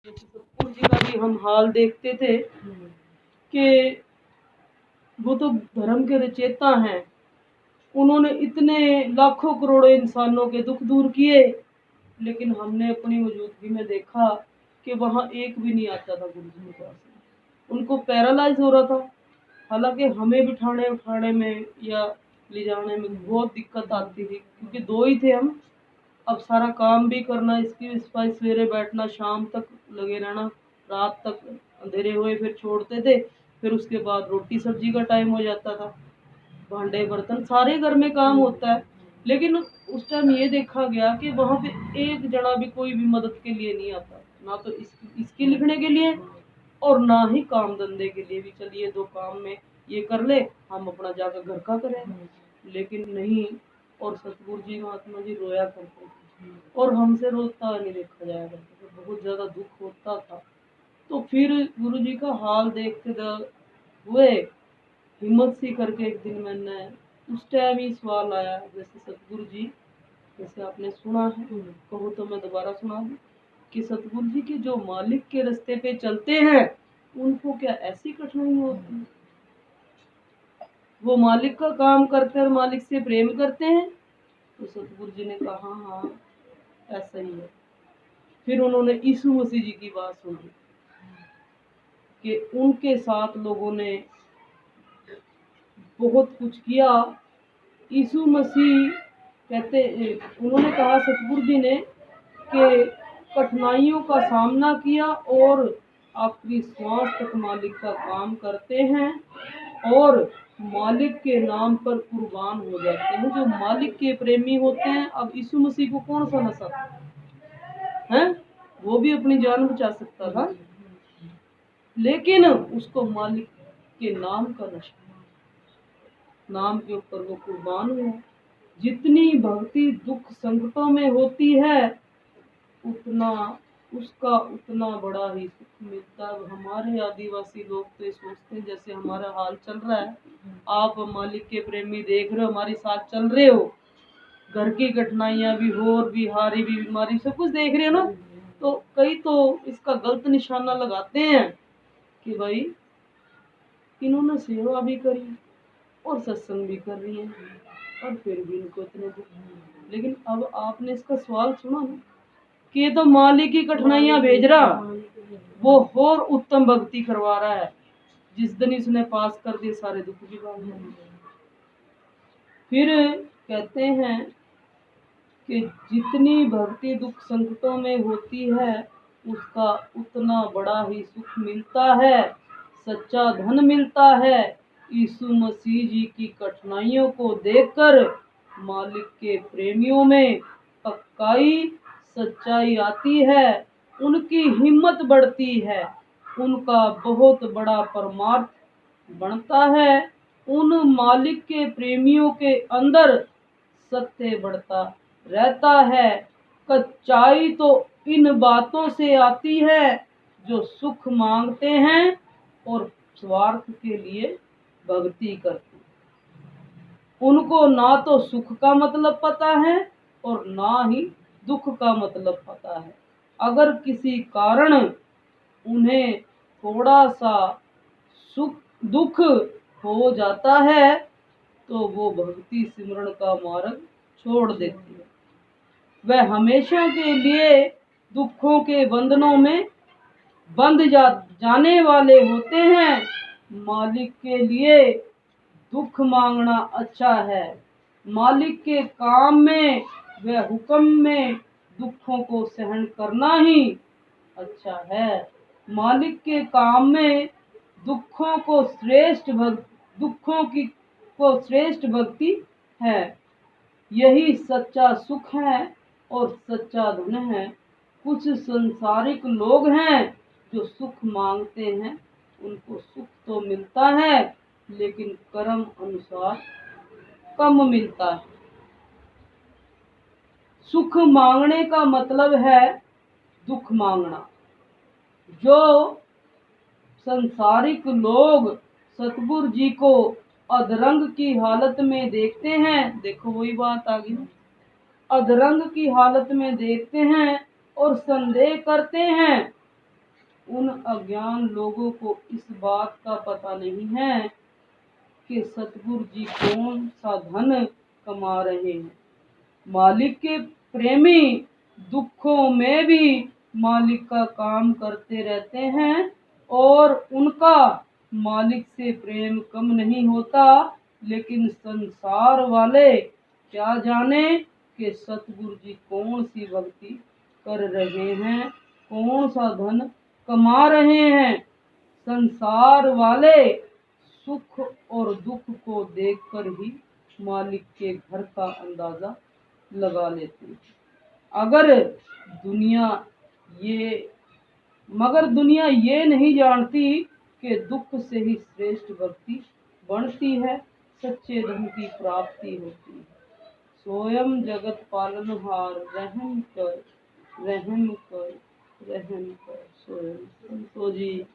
जैसे सतगुरु जी का भी हम हाल देखते थे कि वो तो धर्म के रचेता हैं। उन्होंने इतने लाखों करोड़ों इंसानों के दुख दूर किए, लेकिन हमने अपनी मौजूदगी में देखा कि वहाँ एक भी नहीं आता था गुरु जी के पास। उनको पैरालाइज हो रहा था। हालांकि हमें बिठाने उठाने में या ले जाने में बहुत दिक्कत आती थी, क्योंकि दो ही थे हम। अब सारा काम भी करना, इसकी सवेरे बैठना, शाम तक लगे रहना, रात तक अंधेरे हुए फिर छोड़ते थे। फिर उसके बाद रोटी सब्जी का टाइम हो जाता था, भांडे बर्तन सारे घर में काम होता है। लेकिन उस टाइम ये देखा गया कि वहाँ पे एक जना भी कोई भी मदद के लिए नहीं आता, ना तो इसके लिखने के लिए और ना ही काम धंधे के लिए भी। चलिए दो काम में ये कर ले, हम अपना जाकर घर का करें, लेकिन नहीं। और सतगुरु जी महात्मा जी रोया करते थे और हमसे रोता नहीं देखा जाया करता था, बहुत ज्यादा दुख होता था। तो फिर गुरु जी का हाल देखते हुए हिम्मत सी करके एक दिन मैंने उस टाइम ही सवाल आया, जैसे सतगुरु जी, जैसे आपने सुना है, कहो तो मैं दोबारा सुना दूं कि सतगुरु जी के जो मालिक के रास्ते पे चलते हैं उनको क्या ऐसी कठिनाई होती है? वो मालिक का काम करते हैं और मालिक से प्रेम करते हैं। तो सतगुरु जी ने कहा हाँ ऐसा ही है। फिर उन्होंने यीशु मसीह जी की बात सुनी कि उनके साथ लोगों ने बहुत कुछ किया। यीशु मसीह कहते, उन्होंने कहा सतगुरु जी ने कि कठिनाइयों का सामना किया और आखिरी श्वास तक मालिक का काम करते हैं और मालिक के नाम पर कुर्बान हो जाते हैं। जो मालिक के प्रेमी होते हैं, अब यीशु मसीह को कौन सा नशा है? वो भी अपनी जान बचा सकता था, लेकिन उसको मालिक के नाम का नशा, नाम के ऊपर वो कुर्बान हुआ। जितनी भक्ति दुख संकटों में होती है उतना उसका उतना बड़ा ही सुख मिलता है। हमारे आदिवासी लोग तो ये सोचते हैं जैसे हमारा हाल चल रहा है, आप मालिक के प्रेमी देख रहे हो, हमारे साथ चल रहे हो, घर की कठिनाइयां भी हो और बीमारी भी, बीमारी सब कुछ देख रहे हो ना। तो कई तो इसका गलत निशाना लगाते हैं कि भाई इन्होंने सेवा भी करी और सत्संग भी कर रही है और फिर भी इनको इतने दुख। लेकिन अब आपने इसका सवाल सुना ना कि ये तो मालिक की कठिनाइयां भेज रहा, वो और उत्तम भक्ति करवा रहा है। जिस दिन इसने पास कर दिए सारे दुख भी भाग जाएंगे। फिर कहते हैं कि जितनी भक्ति दुख संकटों में होती है उसका उतना बड़ा ही सुख मिलता है, सच्चा धन मिलता है। यीशु मसीह जी की कठिनाइयों को देखकर मालिक के प्रेमियों में पक्काई सच्चाई आती है, उनकी हिम्मत बढ़ती है, उनका बहुत बड़ा परमार्थ बनता है। उन मालिक के प्रेमियों के अंदर सत्य बढ़ता रहता है। सच्चाई तो इन बातों से आती है जो सुख मांगते हैं और स्वार्थ के लिए भक्ति करते हैं। उनको ना तो सुख का मतलब पता है और ना ही दुख का मतलब पता है। अगर किसी कारण उन्हें थोड़ा सा सुख दुख हो जाता है तो वो भक्ति सिमरन का मार्ग छोड़ देती है। वह हमेशा के लिए दुखों के बंधनों में बंध जाने वाले होते हैं। मालिक के लिए दुख मांगना अच्छा है। मालिक के काम में व हुक्म में दुखों को सहन करना ही अच्छा है। मालिक के काम में दुखों को श्रेष्ठ भक्ति है। यही सच्चा सुख है और सच्चा धन है। कुछ संसारिक लोग हैं जो सुख मांगते हैं, उनको सुख तो मिलता है लेकिन कर्म अनुसार कम मिलता है। सुख मांगने का मतलब है दुख मांगना। जो संसारिक लोग सतगुरु जी को अधरंग की हालत में देखते हैं, देखो वही बात आ गई, अधरंग की हालत में देखते हैं और संदेह करते हैं अज्ञान लोगों को इस बात का पता नहीं है कि सतगुरु जी कौन सा धन कमा रहे हैं। मालिक के प्रेमी दुखों में भी मालिक का काम करते रहते हैं और उनका मालिक से प्रेम कम नहीं होता। लेकिन संसार वाले क्या जाने कि सतगुरु जी कौन सी भक्ति कर रहे हैं, कौन सा धन कमा रहे हैं। संसार वाले सुख और दुख को देखकर ही मालिक के घर का अंदाजा लगा लेते हैं। मगर दुनिया ये नहीं जानती कि दुख से ही श्रेष्ठ भक्ति बनती है, सच्चे धन की प्राप्ति होती है। स्वयं जगत पालनहार रहम कर, रहम कर, रहम कर स्वयं। तो जी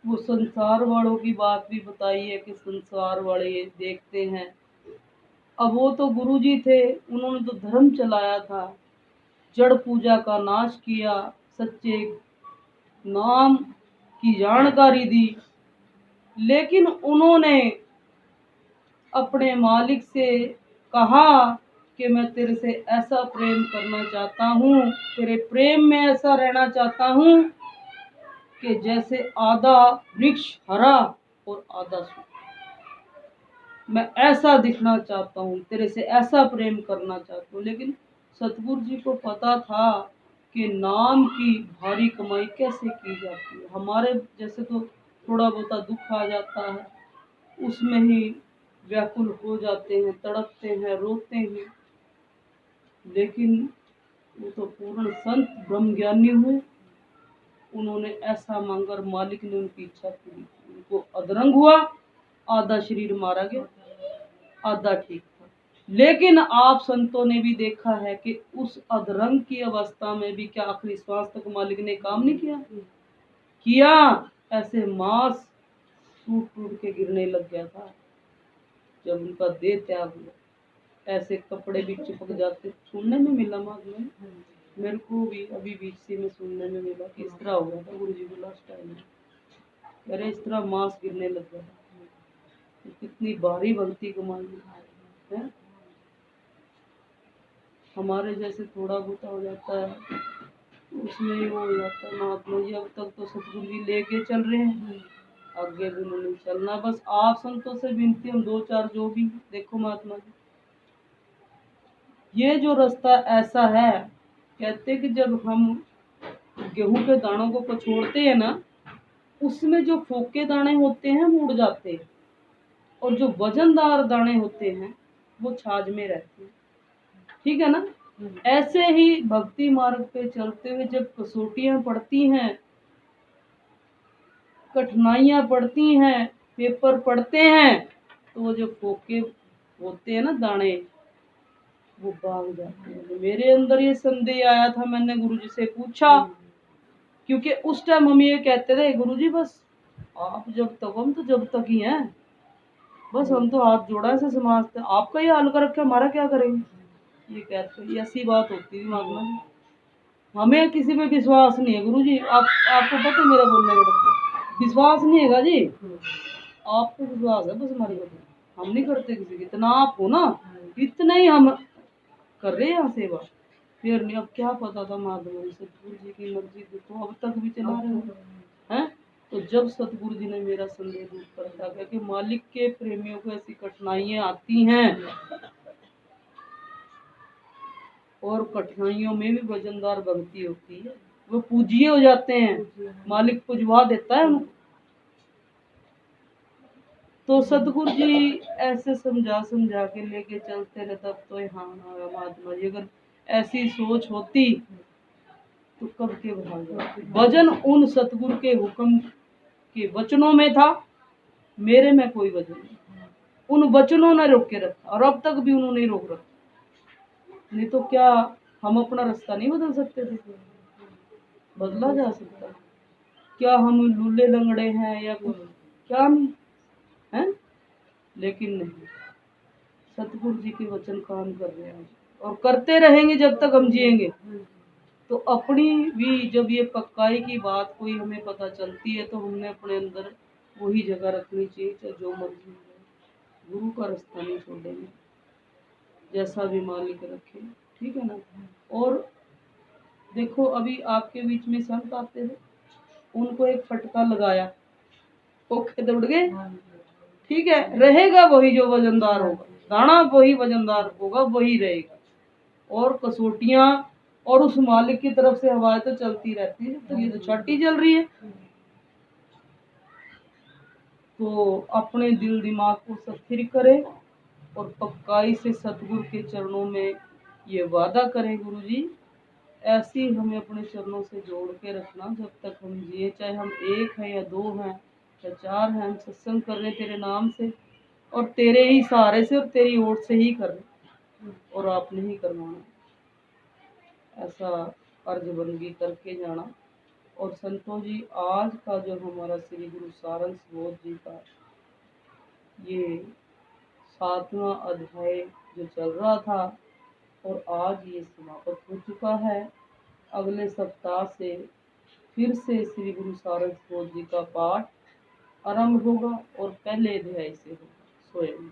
वो संसार वालों की बात भी बताई है कि संसार वाले ये देखते हैं। अब वो तो गुरु जी थे, उन्होंने तो धर्म चलाया था, जड़ पूजा का नाश किया, सच्चे नाम की जानकारी दी। लेकिन उन्होंने अपने मालिक से कहा कि मैं तेरे से ऐसा प्रेम करना चाहता हूँ, तेरे प्रेम में ऐसा रहना चाहता हूँ कि जैसे आधा वृक्ष हरा और आधा सूखा। मैं ऐसा दिखना चाहता हूँ, तेरे से ऐसा प्रेम करना चाहता हूँ। लेकिन सतगुरु जी को पता था कि नाम की भारी कमाई कैसे की जाती है। हमारे जैसे तो थोड़ा बहुत दुख आ जाता है, उसमें ही व्याकुल हो जाते हैं, तड़पते हैं, रोते हैं। लेकिन वो तो पूर्ण संत ब्रह्मज्ञानी हुए, उन्होंने ऐसा मांगर मालिक ने उनकी इच्छा पूरी की। उनको अधरंग हुआ, आधा शरीर मारा गया, आधा ठीक था। लेकिन आप संतों ने भी देखा है कि उस अधरंग की अवस्था में भी क्या आखिरी श्वास तक मालिक ने काम नहीं किया। ऐसे मांस टूट टूट के गिरने लग गया था जब उनका देह त्याग हुआ। ऐसे कपड़े भी चिपक जाते, सुनने में मिला में मेरे को भी अभी बीच में सुनने में मिला कि इस तरह हो गया था गुरु जी को लास्ट टाइम में। अरे इस तरह मांस गिरने लग गया था। कितनी भारी भक्ति कमाई है। हमारे जैसे थोड़ा बहुत हो जाता है, उसमें ही वो हो जाता है। महात्मा जी अब तक तो सतगुरु जी लेके चल रहे हैं, आगे भी उन्होंने चलना। बस आप संतों से विनती, हम दो चार जो भी देखो महात्मा जी, ये जो रास्ता ऐसा है, कहते कि जब हम गेहूं के दानों को पछोड़ते हैं ना, उसमें जो फोके दाने होते हैं वो उड़ जाते हैं, और जो वजनदार दाने होते हैं वो छाछ में रहते हैं। ठीक है ना। ऐसे ही भक्ति मार्ग पे चलते हुए जब कसौटियां पड़ती हैं, कठिनाइयां पड़ती हैं, पेपर पड़ते हैं, तो वो जो फोके होते हैं ना दाने, वो भाग जाते हैं। मेरे अंदर ये संदेह आया था, मैंने गुरुजी से पूछा, क्योंकि उस टाइम हम ये कहते थे गुरुजी बस आप जब तक, हम तो जब तक ही हैं, बस हम तो हाथ जोड़ा से समाजते, आपका ही हाल कर रखा, हमारा क्या करेंगे। ये कहते, ऐसी बात होती थी मालूम है। हमें किसी पे विश्वास नहीं है गुरुजी, आपको पता है मेरा बोलने का विश्वास नहीं है जी। आपको विश्वास है बस हमारे को, हम नहीं करते किसी की। इतना आप हो ना, इतना ही हम कर रहे हैं यहाँ सेवा। फिर नहीं, अब क्या पता था माधुरी सतगुरु जी की मर्जी तो अब तक भी चला रहे हैं। तो जब सतगुरु जी ने मेरा संदेह दूर कर दिया कि मालिक के प्रेमियों को ऐसी कठिनाइयां आती हैं, और कठिनाइयों में भी वजनदार भक्ति होती है, वो पूजिए हो जाते हैं, मालिक पुजवा देता है उनको। तो सतगुरु जी ऐसे समझा के लेके चलते रहे। तब तो हाँ महात्मा जी, अगर ऐसी सोच होती तो कब के भाग जाते। वजन उन सतगुरु के हुक्म के वचनों में था, मेरे में कोई वजन नहीं। उन वचनों ने रोक के रखा, और अब तक भी उन्होंने रोक रखा। नहीं तो क्या हम अपना रास्ता नहीं बदल सकते थे? बदला जा सकता। क्या हम लूले लंगड़े हैं या कुछ? क्या नहीं है। लेकिन नहीं, सतगुरु जी के वचन काम कर रहे हैं और करते रहेंगे जब तक हम जिएंगे। तो अपनी भी जब ये पक्काई की बात कोई हमें पता चलती है तो हमने अपने अंदर वही जगह रखनी चाहिए, चाहे जो मर्जी हो, गुरु का रास्ता नहीं छोड़ेंगे, जैसा भी मालिक रखे, ठीक है ना। और देखो अभी आपके बीच में संत आते हैं, उनको एक फटका लगाया, ओके दौड़ गए, ठीक है, रहेगा वही जो वजनदार होगा, दाना वही वजनदार होगा, वही रहेगा। और कसौटियां और उस मालिक की तरफ से हवाएं तो चलती रहती है, तो ये तो छाटी चल रही है। तो अपने दिल दिमाग को स्थिर करें और पक्काई से सतगुरु के चरणों में ये वादा करें, गुरु जी ऐसे ही हमें अपने चरणों से जोड़ के रखना जब तक हम जिए, चाहे हम एक हैं या दो हैं या चार हैं, हम सत्संग कर रहे तेरे नाम से और तेरे ही सहारे से और तेरी ओर से ही कर रहे, और आपने ही करवाना, ऐसा अर्ज बंदगी करके जाना। और संतों जी आज का जो हमारा श्री गुरु सारंस बोध जी का ये 7वां अध्याय जो चल रहा था और आज ये समाप्त हो चुका है। अगले सप्ताह से फिर से श्री गुरु सारंस बोध जी का पाठ आरंभ होगा और पहले अध्याय से होगा स्वयं।